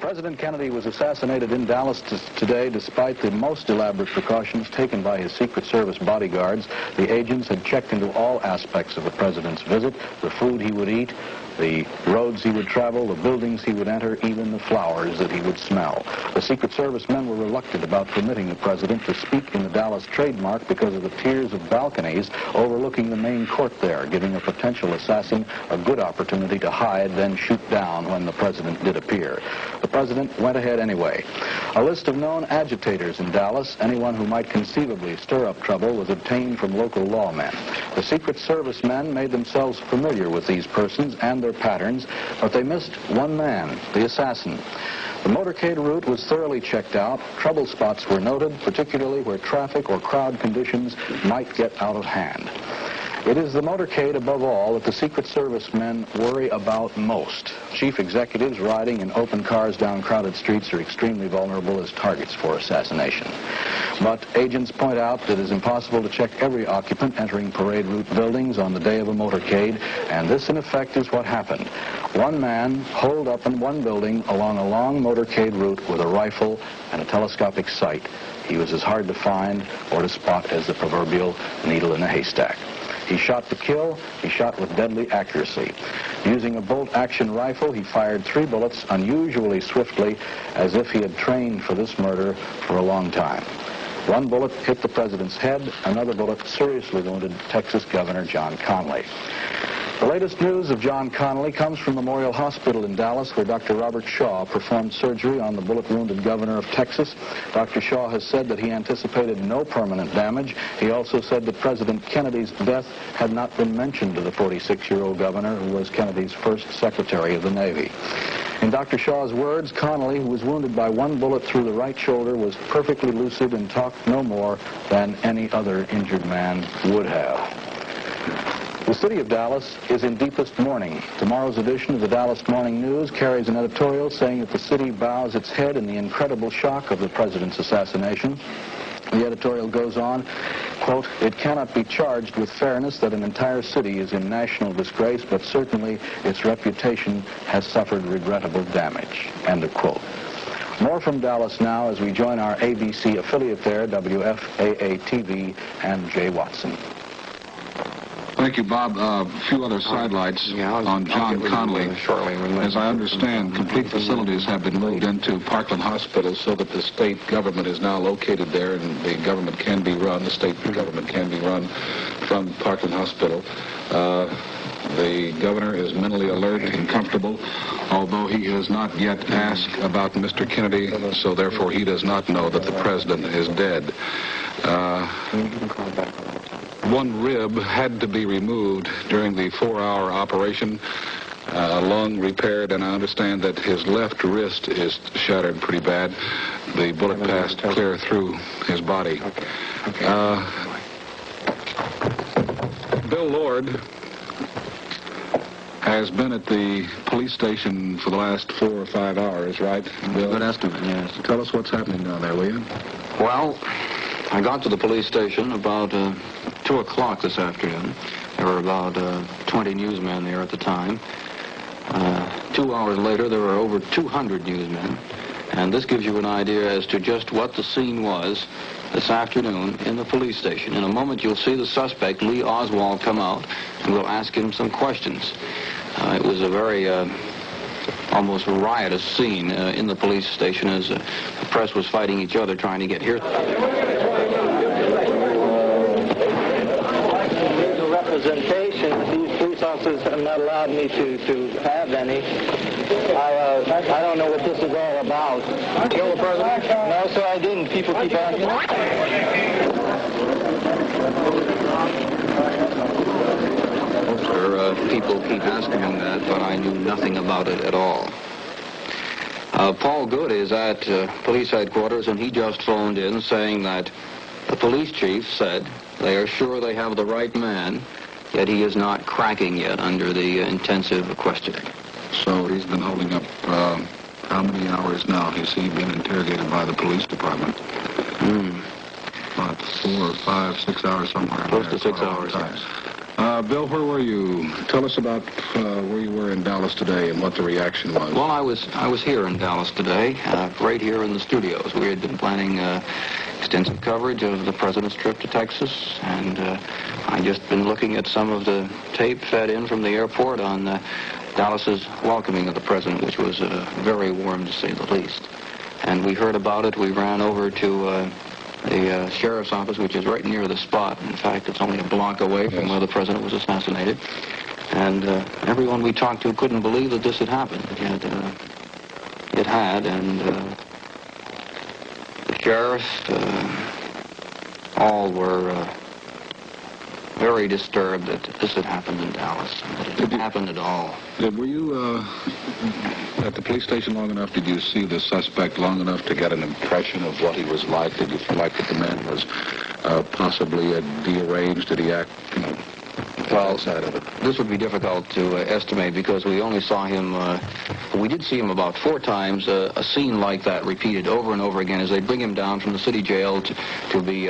President Kennedy was assassinated in Dallas today despite the most elaborate precautions taken by his Secret Service bodyguards. The agents had checked into all aspects of the president's visit, the food he would eat, the roads he would travel, the buildings he would enter, even the flowers that he would smell. The Secret Service men were reluctant about permitting the president to speak in the Dallas trademark because of the tiers of balconies overlooking the main court there, giving a potential assassin a good opportunity to hide, then shoot down when the president did appear. The president went ahead anyway. A list of known agitators in Dallas, anyone who might conceivably stir up trouble, was obtained from local lawmen. The Secret Service men made themselves familiar with these persons and their patterns, but they missed one man, the assassin. The motorcade route was thoroughly checked out. Trouble spots were noted, particularly where traffic or crowd conditions might get out of hand. It is the motorcade, above all, that the Secret Service men worry about most. Chief executives riding in open cars down crowded streets are extremely vulnerable as targets for assassination. But agents point out that it is impossible to check every occupant entering parade route buildings on the day of a motorcade, and this, in effect, is what happened. One man holed up in one building along a long motorcade route with a rifle and a telescopic sight. He was as hard to find or to spot as the proverbial needle in a haystack. He shot to kill. He shot with deadly accuracy. Using a bolt-action rifle, he fired 3 bullets unusually swiftly, as if he had trained for this murder for a long time. One bullet hit the president's head. Another bullet seriously wounded Texas Governor John Connally. The latest news of John Connally comes from Memorial Hospital in Dallas, where Dr. Robert Shaw performed surgery on the bullet-wounded governor of Texas. Dr. Shaw has said that he anticipated no permanent damage. He also said that President Kennedy's death had not been mentioned to the 46-year-old governor, who was Kennedy's first Secretary of the Navy. In Dr. Shaw's words, Connally, who was wounded by 1 bullet through the right shoulder, was perfectly lucid and talked no more than any other injured man would have. The city of Dallas is in deepest mourning. Tomorrow's edition of the Dallas Morning News carries an editorial saying that the city bows its head in the incredible shock of the president's assassination. The editorial goes on, quote, "It cannot be charged with fairness that an entire city is in national disgrace, but certainly its reputation has suffered regrettable damage," end of quote. More from Dallas now as we join our ABC affiliate there, WFAA-TV, and Jay Watson. Thank you, Bob. A few other sidelights on John Connally. As I understand, complete facilities have been moved into Parkland Hospital so that the state government is now located there, and the government can be run, the state government can be run from Parkland Hospital. The governor is mentally alert and comfortable, although he has not yet asked about Mr. Kennedy, so therefore he does not know that the president is dead. One rib had to be removed during the 4-hour operation, lung repaired, and I understand that his left wrist is shattered pretty bad. The bullet passed clear through his body. Bill Lord has been at the police station for the last 4 or 5 hours, right, Bill? Good estimate, yes. Tell us what's happening down there, will you? Well, I got to the police station about 2 o'clock this afternoon. There were about 20 newsmen there at the time. 2 hours later, there were over 200 newsmen. And this gives you an idea as to just what the scene was this afternoon in the police station. In a moment, you'll see the suspect, Lee Oswald, come out, and we'll ask him some questions. It was a very almost riotous scene in the police station as the press was fighting each other trying to get here. Representation, these police officers have not allowed me to have any. I don't know what this is all about. Kill the president? No, sir, I didn't. People keep asking. Sir, people keep asking him that, but I knew nothing about it at all. Paul Good is at police headquarters, and he just phoned in saying that the police chief said they are sure they have the right man, yet he is not cracking yet under the intensive questioning. So he's been holding up how many hours now? Has he been interrogated by the police department? About 4 or 5, 6 hours somewhere. Close to 6 hours, yes. Bill, where were you? Tell us about where you were in Dallas today and what the reaction was. Well, I was here in Dallas today, right here in the studios. We had been planning extensive coverage of the president's trip to Texas, and I'd just been looking at some of the tape fed in from the airport on Dallas's welcoming of the president, which was very warm to say the least. And we heard about it. We ran over to the sheriff's office, which is right near the spot. In fact, it's only a block away from where the president was assassinated. And everyone we talked to couldn't believe that this had happened. Yet it had, and the sheriff, all were very disturbed that this had happened in Dallas, and that it had happened at all. Were you at the police station long enough? Did you see the suspect long enough to get an impression of what he was like? Did you feel like that the man was possibly deranged? Did he act, well, outside of it? This would be difficult to estimate because we only saw him, we did see him about 4 times, a scene like that repeated over and over again as they bring him down from the city jail to be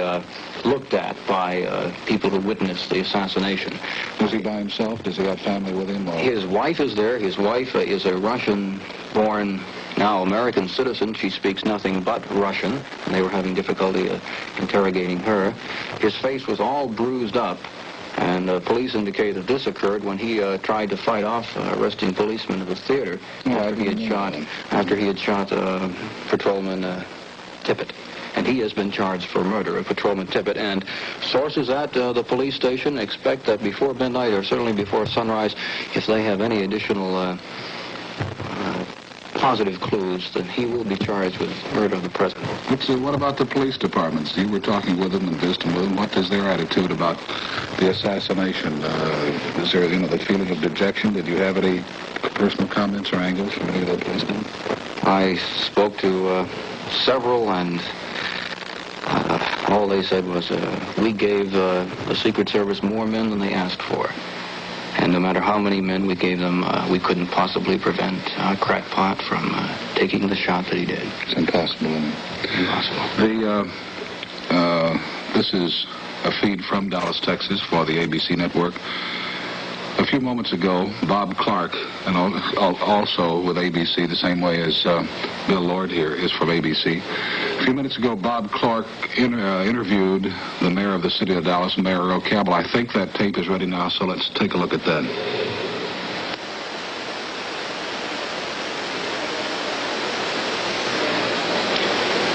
looked at by people who witnessed the assassination. Was he by himself? Does he have family with him? Or? His wife is there. His wife is a Russian-born, now American citizen. She speaks nothing but Russian, and they were having difficulty interrogating her. His face was all bruised up, and police indicate that this occurred when he tried to fight off arresting policemen at the theater after he had shot Patrolman Tippett. And he has been charged for murder of Patrolman Tippett. And sources at the police station expect that before midnight, or certainly before sunrise, if they have any additional positive clues, then he will be charged with murder of the president. What about the police departments? You were talking with them and visiting with them. What is their attitude about the assassination? Is there, the feeling of dejection? Did you have any personal comments or angles from any of the policemen? I spoke to several, and all they said was, we gave the Secret Service more men than they asked for. And no matter how many men we gave them, we couldn't possibly prevent a crackpot from taking the shot that he did. It's impossible, isn't it? Impossible. This is a feed from Dallas, Texas for the ABC network. A few moments ago, Bob Clark, and also with ABC, the same way as Bill Lord here is from ABC. A few minutes ago, Bob Clark interviewed the mayor of the city of Dallas, Mayor Earl Cabell. I think that tape is ready now, so let's take a look at that.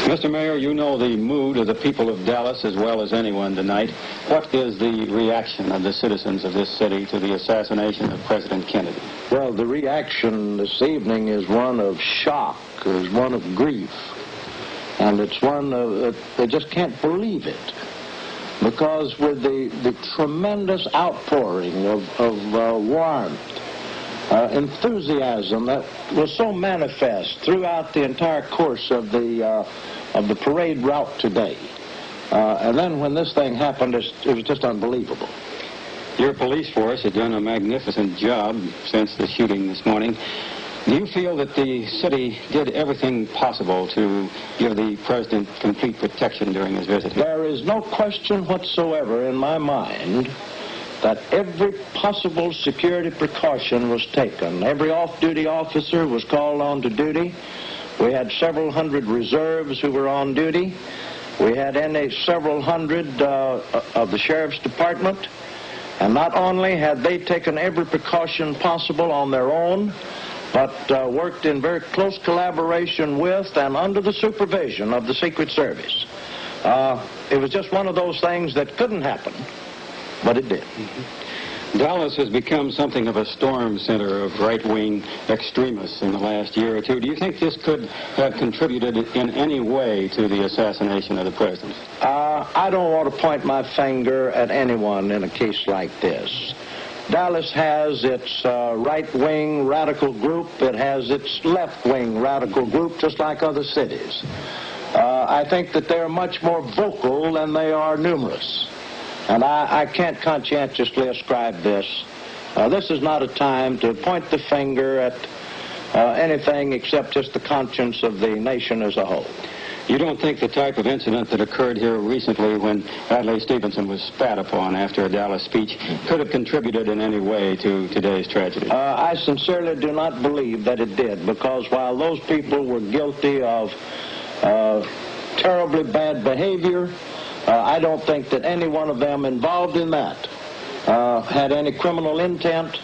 Mr. Mayor, you know the mood of the people of Dallas as well as anyone tonight. What is the reaction of the citizens of this city to the assassination of President Kennedy? Well, the reaction this evening is one of shock, is one of grief. And it's one of, they just can't believe it. Because with the tremendous outpouring of warmth, enthusiasm that was so manifest throughout the entire course of the parade route today. And then when this thing happened, it was just unbelievable. Your police force has done a magnificent job since the shooting this morning. Do you feel that the city did everything possible to give the president complete protection during his visit here? There is no question whatsoever in my mind that every possible security precaution was taken. Every off-duty officer was called on to duty. We had several hundred reserves who were on duty. We had several hundred of the sheriff's department. And not only had they taken every precaution possible on their own, but worked in very close collaboration with and under the supervision of the Secret Service. It was just one of those things that couldn't happen, but it did. Dallas has become something of a storm center of right-wing extremists in the last year or two. Do you think this could have contributed in any way to the assassination of the president? I don't want to point my finger at anyone in a case like this. Dallas has its right-wing radical group. It has its left-wing radical group, just like other cities. I think that they're much more vocal than they are numerous. And I can't conscientiously ascribe this. This is not a time to point the finger at anything except just the conscience of the nation as a whole. You don't think the type of incident that occurred here recently when Adlai Stevenson was spat upon after a Dallas speech could have contributed in any way to today's tragedy? I sincerely do not believe that it did, because while those people were guilty of terribly bad behavior, I don't think that any one of them involved in that had any criminal intent,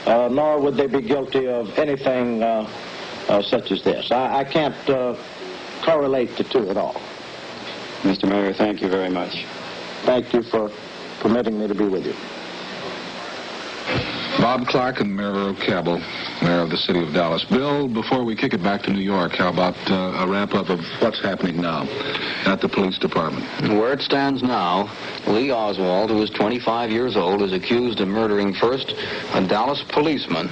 nor would they be guilty of anything such as this. I can't correlate the two at all. Mr. Mayor, thank you very much. Thank you for permitting me to be with you. Bob Clark and Mayor Earl Cabell, Mayor of the City of Dallas. Bill, before we kick it back to New York, how about a wrap-up of what's happening now at the police department? Where it stands now, Lee Oswald, who is 25 years old, is accused of murdering first a Dallas policeman,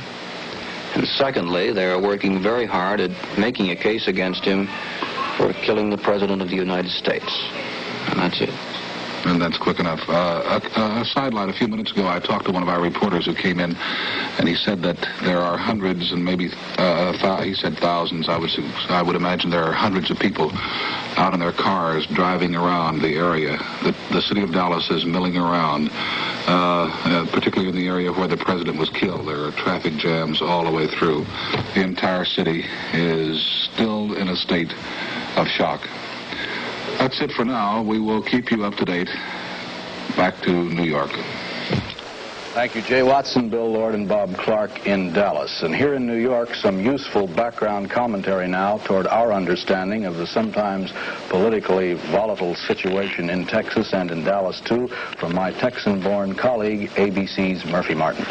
and secondly, they are working very hard at making a case against him for killing the President of the United States. And that's it. And that's quick enough. A sidelight, a few minutes ago, I talked to one of our reporters who came in, and he said that there are hundreds and maybe, he said thousands. I would imagine there are hundreds of people out in their cars driving around the area. The city of Dallas is milling around, particularly in the area where the president was killed. There are traffic jams all the way through. The entire city is still in a state of shock. That's it for now. We will keep you up to date. Back to New York. Thank you, Jay Watson, Bill Lord, and Bob Clark in Dallas. And here in New York, some useful background commentary now toward our understanding of the sometimes politically volatile situation in Texas and in Dallas, too, from my Texan-born colleague, ABC's Murphy Martin.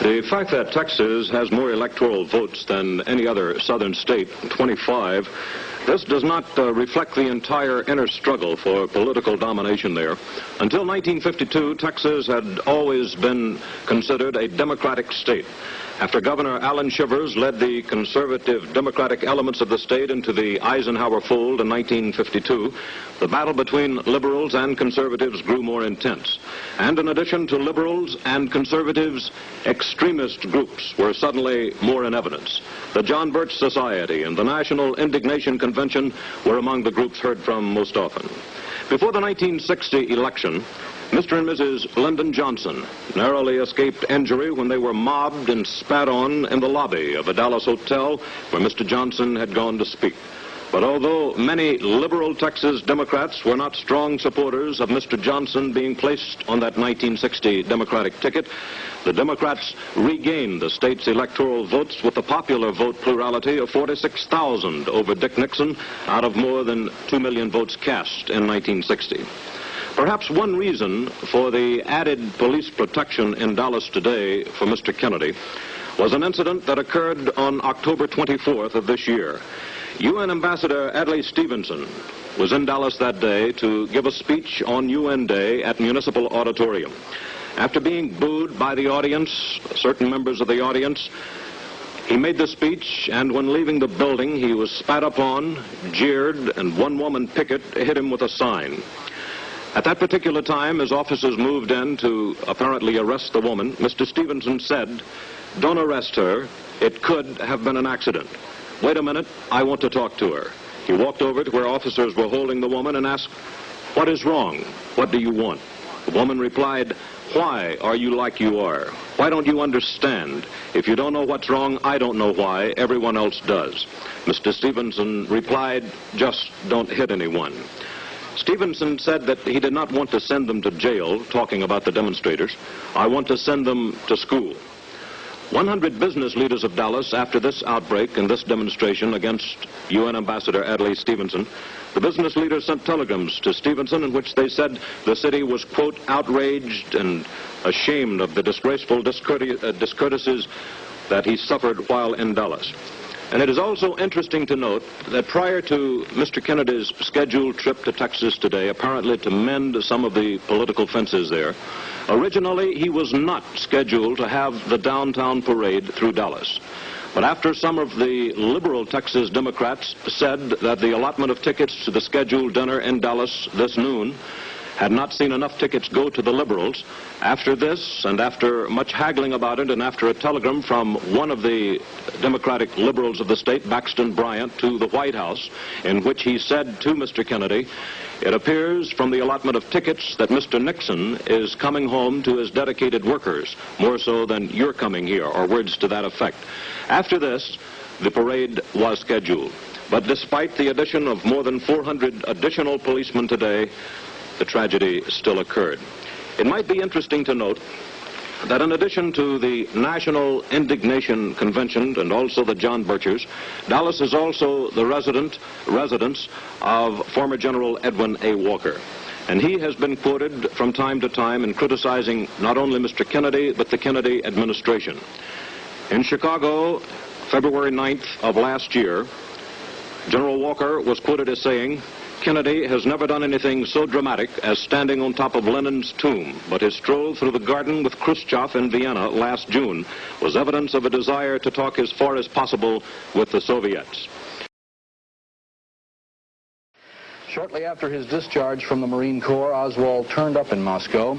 The fact that Texas has more electoral votes than any other southern state, 25, this does not reflect the entire inner struggle for political domination there. Until 1952, Texas had always been considered a democratic state. After Governor Allen Shivers led the conservative Democratic elements of the state into the Eisenhower fold in 1952, the battle between liberals and conservatives grew more intense. And in addition to liberals and conservatives, extremist groups were suddenly more in evidence. The John Birch Society and the National Indignation Convention were among the groups heard from most often. Before the 1960 election, Mr. and Mrs. Lyndon Johnson narrowly escaped injury when they were mobbed and spat on in the lobby of a Dallas hotel where Mr. Johnson had gone to speak. But although many liberal Texas Democrats were not strong supporters of Mr. Johnson being placed on that 1960 Democratic ticket, the Democrats regained the state's electoral votes with a popular vote plurality of 46,000 over Dick Nixon out of more than 2 million votes cast in 1960. Perhaps one reason for the added police protection in Dallas today for Mr. Kennedy was an incident that occurred on October 24th of this year. UN Ambassador Adlai Stevenson was in Dallas that day to give a speech on UN Day at Municipal Auditorium. After being booed by the audience, certain members of the audience, he made the speech, and when leaving the building, he was spat upon, jeered, and one woman picket hit him with a sign. At that particular time, as officers moved in to apparently arrest the woman, Mr. Stevenson said, "Don't arrest her. It could have been an accident. Wait a minute, I want to talk to her." He walked over to where officers were holding the woman and asked, "What is wrong? What do you want?" The woman replied, "Why are you like you are? Why don't you understand? If you don't know what's wrong, I don't know why. Everyone else does." Mr. Stevenson replied, "Just don't hit anyone." Stevenson said that he did not want to send them to jail, talking about the demonstrators. "I want to send them to school." 100 business leaders of Dallas, after this outbreak and this demonstration against UN Ambassador Adlai Stevenson, the business leaders sent telegrams to Stevenson in which they said the city was, quote, outraged and ashamed of the disgraceful discourtesies that he suffered while in Dallas. And it is also interesting to note that prior to Mr. Kennedy's scheduled trip to Texas today, apparently to mend some of the political fences there, originally he was not scheduled to have the downtown parade through Dallas. But after some of the liberal Texas Democrats said that the allotment of tickets to the scheduled dinner in Dallas this noon had not seen enough tickets go to the liberals. After this, and after much haggling about it, and after a telegram from one of the Democratic liberals of the state, Baxton Bryant, to the White House, in which he said to Mr. Kennedy, it appears from the allotment of tickets that Mr. Nixon is coming home to his dedicated workers, more so than you're coming here, or words to that effect. After this, the parade was scheduled. But despite the addition of more than 400 additional policemen today, the tragedy still occurred. It might be interesting to note that in addition to the National Indignation Convention and also the John Birchers, Dallas is also the residence of former General Edwin A. Walker. And he has been quoted from time to time in criticizing not only Mr. Kennedy, but the Kennedy administration. In Chicago, February 9th of last year, General Walker was quoted as saying, Kennedy has never done anything so dramatic as standing on top of Lenin's tomb, but his stroll through the garden with Khrushchev in Vienna last June was evidence of a desire to talk as far as possible with the Soviets. Shortly after his discharge from the Marine Corps, Oswald turned up in Moscow,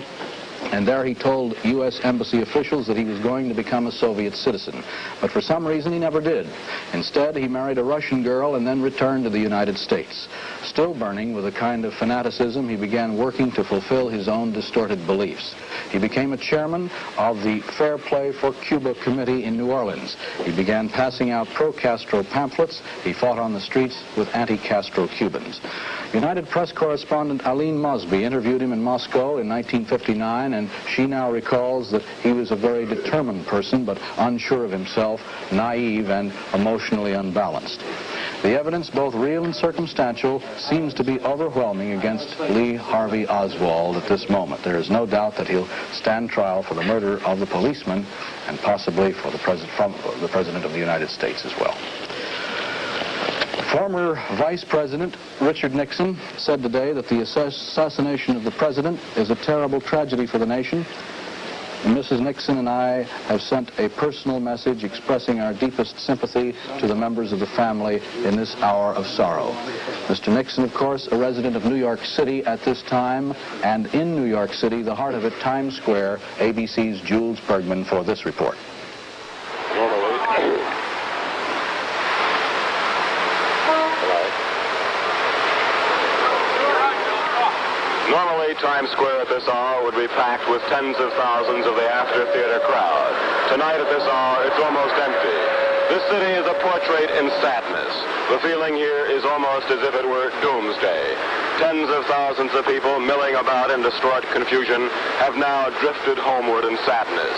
and there he told U.S. embassy officials that he was going to become a Soviet citizen. But for some reason, he never did. Instead, he married a Russian girl and then returned to the United States. Still burning with a kind of fanaticism, he began working to fulfill his own distorted beliefs. He became a chairman of the Fair Play for Cuba Committee in New Orleans. He began passing out pro-Castro pamphlets. He fought on the streets with anti-Castro Cubans. United Press correspondent Aline Mosby interviewed him in Moscow in 1959, and she now recalls that he was a very determined person, but unsure of himself, naive, and emotionally unbalanced. The evidence, both real and circumstantial, seems to be overwhelming against Lee Harvey Oswald at this moment. There is no doubt that he'll stand trial for the murder of the policeman and possibly for the President of the United States as well. Former Vice President Richard Nixon said today that the assassination of the President is a terrible tragedy for the nation. Mrs. Nixon and I have sent a personal message expressing our deepest sympathy to the members of the family in this hour of sorrow. Mr. Nixon, of course, a resident of New York City at this time, and in New York City, the heart of it, Times Square, ABC's Jules Bergman for this report. Normally, Times Square at this hour would be packed with tens of thousands of the after-theater crowd. Tonight at this hour, it's almost empty. This city is a portrait in sadness. The feeling here is almost as if it were doomsday. Tens of thousands of people milling about in distraught confusion have now drifted homeward in sadness.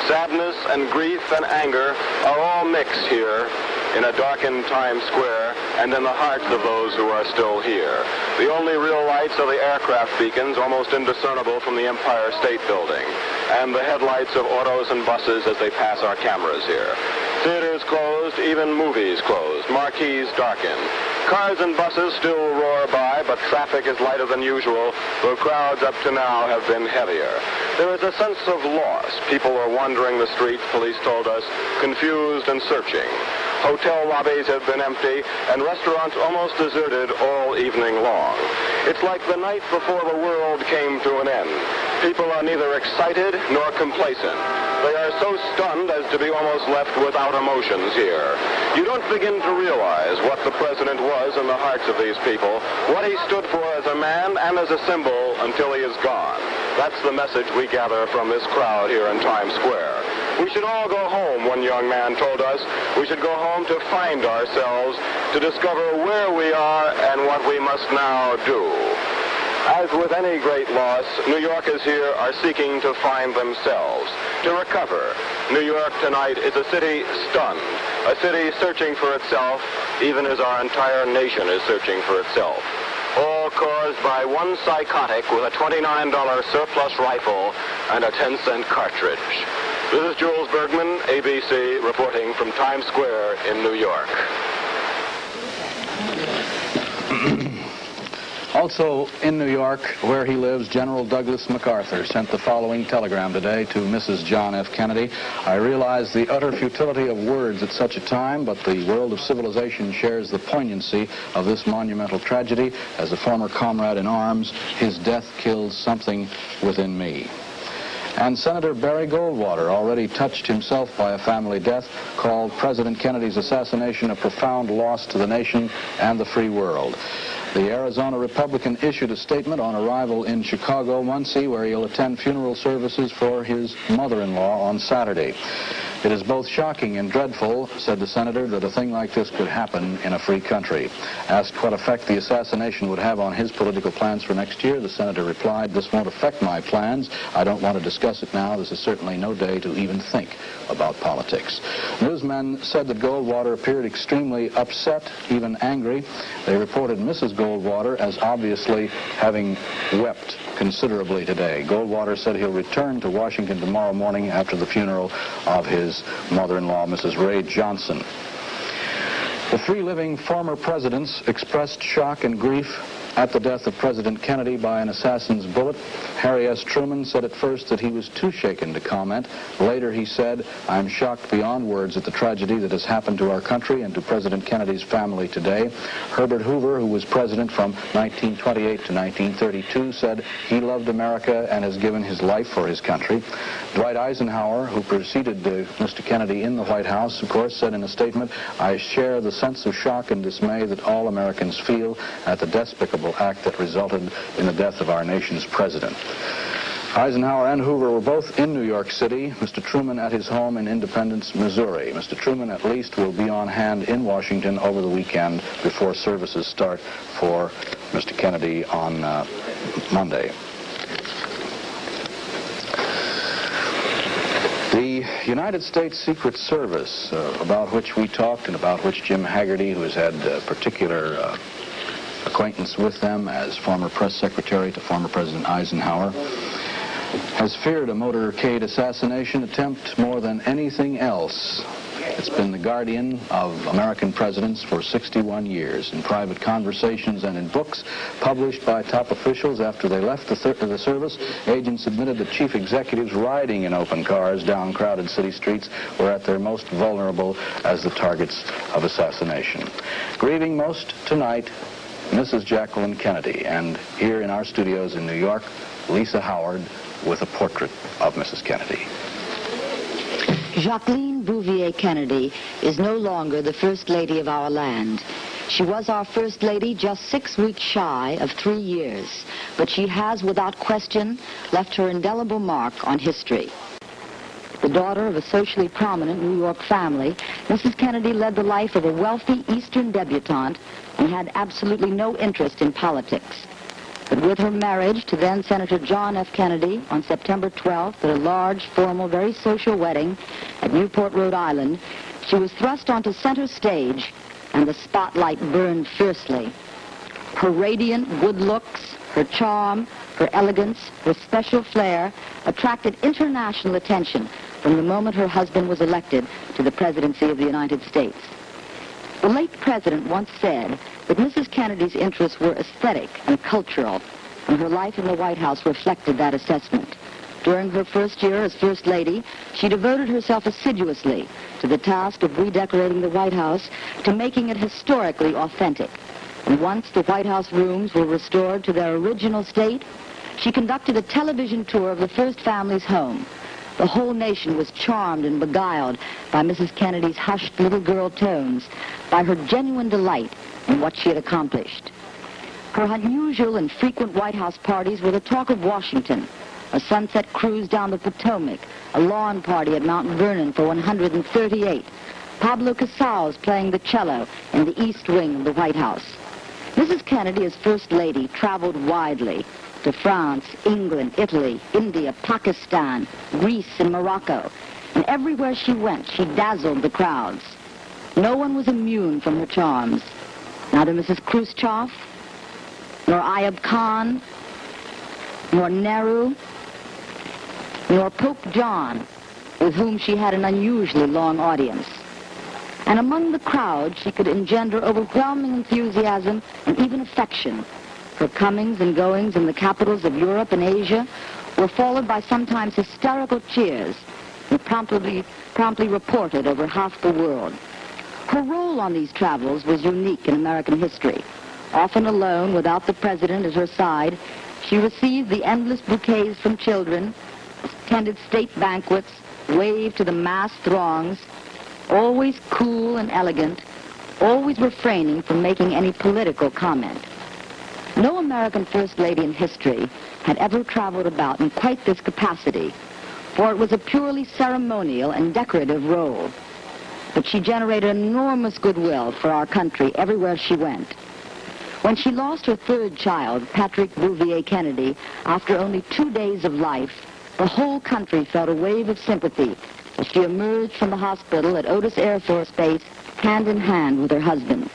Sadness and grief and anger are all mixed here in a darkened Times Square and in the hearts of those who are still here. The only real lights are the aircraft beacons, almost indiscernible from the Empire State Building, and the headlights of autos and buses as they pass our cameras here. Theaters closed, even movies closed, marquees darkened. Cars and buses still roar by, but traffic is lighter than usual, though crowds up to now have been heavier. There is a sense of loss. People are wandering the streets, police told us, confused and searching. Hotel lobbies have been empty, and restaurants almost deserted all evening long. It's like the night before the world came to an end. People are neither excited nor complacent. They are so stunned as to be almost left without emotions here. You don't begin to realize what the president was in the hearts of these people, what he stood for as a man and as a symbol until he is gone. That's the message we gather from this crowd here in Times Square. We should all go home, one young man told us. We should go home to find ourselves, to discover where we are and what we must now do. As with any great loss, New Yorkers here are seeking to find themselves, to recover. New York tonight is a city stunned, a city searching for itself, even as our entire nation is searching for itself. All caused by one psychotic with a $29 surplus rifle and a 10-cent cartridge. This is Jules Bergman, ABC, reporting from Times Square in New York. Also in New York, where he lives, General Douglas MacArthur sent the following telegram today to Mrs. John F. Kennedy. I realize the utter futility of words at such a time, but the world of civilization shares the poignancy of this monumental tragedy. As a former comrade in arms, his death kills something within me. And Senator Barry Goldwater, already touched himself by a family death, called President Kennedy's assassination a profound loss to the nation and the free world. The Arizona Republican issued a statement on arrival in Chicago, Muncie, where he'll attend funeral services for his mother-in-law on Saturday. It is both shocking and dreadful, said the senator, that a thing like this could happen in a free country. Asked what effect the assassination would have on his political plans for next year, the senator replied, "This won't affect my plans. I don't want to discuss it now. This is certainly no day to even think about politics." Newsmen said that Goldwater appeared extremely upset, even angry. They reported Mrs. Goldwater as obviously having wept considerably today. Goldwater said he'll return to Washington tomorrow morning after the funeral of his mother-in-law, Mrs. Ray Johnson. The three living former presidents expressed shock and grief at the death of President Kennedy by an assassin's bullet. Harry S. Truman said at first that he was too shaken to comment. Later he said, "I'm shocked beyond words at the tragedy that has happened to our country and to President Kennedy's family today." Herbert Hoover, who was president from 1928 to 1932, said he loved America and has given his life for his country. Dwight Eisenhower, who preceded Mr. Kennedy in the White House, of course, said in a statement, "I share the sense of shock and dismay that all Americans feel at the despicable act that resulted in the death of our nation's president." Eisenhower and Hoover were both in New York City, Mr. Truman at his home in Independence, Missouri. Mr. Truman at least will be on hand in Washington over the weekend before services start for Mr. Kennedy on Monday. The United States Secret Service, about which we talked and about which Jim Haggerty, who has had particular acquaintance with them as former press secretary to former President Eisenhower, has feared a motorcade assassination attempt more than anything else. It's been the guardian of American presidents for 61 years. In private conversations and in books published by top officials after they left the service, agents admitted that chief executives riding in open cars down crowded city streets were at their most vulnerable as the targets of assassination. Grieving most tonight, Mrs. Jacqueline Kennedy, and here in our studios in New York, Lisa Howard with a portrait of Mrs. Kennedy. Jacqueline Bouvier Kennedy is no longer the First Lady of our land. She was our First Lady just 6 weeks shy of 3 years, but she has, without question, left her indelible mark on history. The daughter of a socially prominent New York family, Mrs. Kennedy led the life of a wealthy Eastern debutante and had absolutely no interest in politics. But with her marriage to then Senator John F. Kennedy on September 12th at a large, formal, very social wedding at Newport, Rhode Island, she was thrust onto center stage and the spotlight burned fiercely. Her radiant good looks, her charm, her elegance, her special flair attracted international attention from the moment her husband was elected to the presidency of the United States. The late president once said that Mrs. Kennedy's interests were aesthetic and cultural, and her life in the White House reflected that assessment. During her first year as First Lady, she devoted herself assiduously to the task of redecorating the White House, to making it historically authentic. And once the White House rooms were restored to their original state, she conducted a television tour of the first family's home. The whole nation was charmed and beguiled by Mrs. Kennedy's hushed little girl tones, by her genuine delight in what she had accomplished. Her unusual and frequent White House parties were the talk of Washington, a sunset cruise down the Potomac, a lawn party at Mount Vernon for 138, Pablo Casals playing the cello in the East Wing of the White House. Mrs. Kennedy, as First Lady, traveled widely to France, England, Italy, India, Pakistan, Greece, and Morocco. And everywhere she went, she dazzled the crowds. No one was immune from her charms. Neither Mrs. Khrushchev, nor Ayub Khan, nor Nehru, nor Pope John, with whom she had an unusually long audience. And among the crowd, she could engender overwhelming enthusiasm and even affection. Her comings and goings in the capitals of Europe and Asia were followed by sometimes hysterical cheers and promptly reported over half the world. Her role on these travels was unique in American history. Often alone, without the president at her side, she received the endless bouquets from children, attended state banquets, waved to the mass throngs, always cool and elegant, always refraining from making any political comment. No American First Lady in history had ever traveled about in quite this capacity, for it was a purely ceremonial and decorative role. But she generated enormous goodwill for our country everywhere she went. When she lost her third child, Patrick Bouvier Kennedy, after only 2 days of life, the whole country felt a wave of sympathy as she emerged from the hospital at Otis Air Force Base hand in hand with her husband.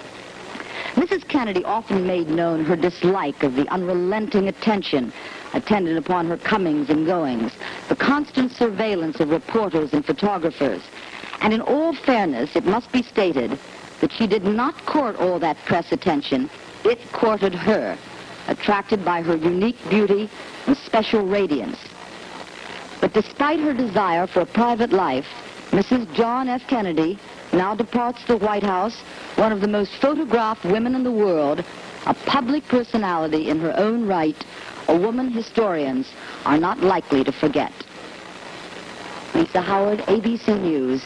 Mrs. Kennedy often made known her dislike of the unrelenting attention attendant upon her comings and goings, the constant surveillance of reporters and photographers. And in all fairness, it must be stated that she did not court all that press attention. It courted her, attracted by her unique beauty and special radiance. But despite her desire for a private life, Mrs. John F. Kennedy now departs the White House, one of the most photographed women in the world, a public personality in her own right, a woman historians are not likely to forget. Lisa Howard, ABC News,